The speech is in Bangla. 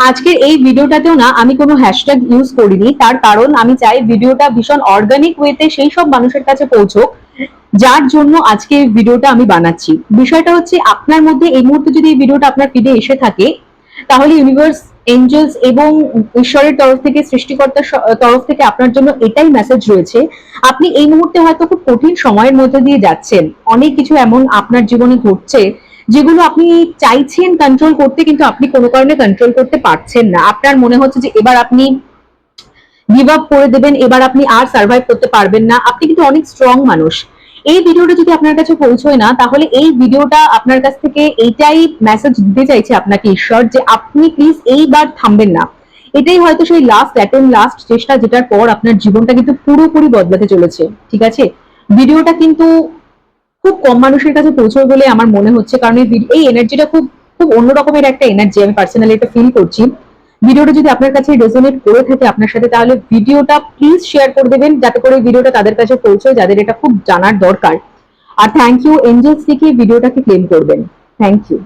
আজকের এই ভিডিওটাতেও না আমি কোনো হ্যাশট্যাগ ইউজ করিনি, তার কারণ আমি চাই ভিডিওটা ভীষণ অর্গানিক ওয়েতে সেই সব মানুষের কাছে পৌঁছোক যার জন্য আজকে এই ভিডিওটা আমি বানাচ্ছি। বিষয়টা হচ্ছে, আপনার মধ্যে এই মুহূর্তে যদি এই ভিডিওটা আপনার ফিডে এসে থাকে, তাহলে ইউনিভার্স, এঞ্জেলস এবং ঈশ্বরের তরফ থেকে, সৃষ্টিকর্তার তরফ থেকে আপনার জন্য এটাই মেসেজ রয়েছে। আপনি এই মুহূর্তে হয়তো খুব কঠিন সময়ের মধ্যে দিয়ে যাচ্ছেন, অনেক কিছু এমন আপনার জীবনে ঘটছে যেগুলো আপনি চাইছেন কন্ট্রোল করতে, কিন্তু আপনি কোনো কারণে কন্ট্রোল করতে পারছেন না। আপনার মনে হচ্ছে যে এবার আপনি গিভ আপ করে দেবেন, এবার আপনি আর সার্ভাইভ করতে পারবেন না। আপনি কিন্তু অনেক স্ট্রং মানুষ। এই ভিডিওটা যদি আপনার কাছে পৌঁছয় না, তাহলে এই ভিডিওটা আপনার কাছ থেকে এইটাই মেসেজ দিতে চাইছে আপনাকে ঈশ্বর, যে আপনি প্লিজ এইবার থামবেন না। এটাই হয়তো সেই লাস্ট চেষ্টা, যেটার পর আপনার জীবনটা কিন্তু পুরোপুরি বদলাতে চলেছে। ঠিক আছে, ভিডিওটা কিন্তু খুব কম মানুষের কাছে পৌঁছবে বলে আমার মনে হচ্ছে, কারণ এই এনার্জিটা খুব খুব অন্য রকমের একটা এনার্জি, আমি পার্সোনালি এটা ফিল করছি। ভিডিওটা যদি আপনার কাছে রেজোনেট করে থাকে আপনার সাথে, তাহলে ভিডিওটা প্লিজ শেয়ার করে দেবেন, যাতে করে ভিডিওটা তাদের কাছে পৌঁছয় যাদের এটা খুব জানার দরকার। আর থ্যাংক ইউ এঞ্জেলস থেকে ভিডিওটাকে ক্লেম করবেন। Thank you.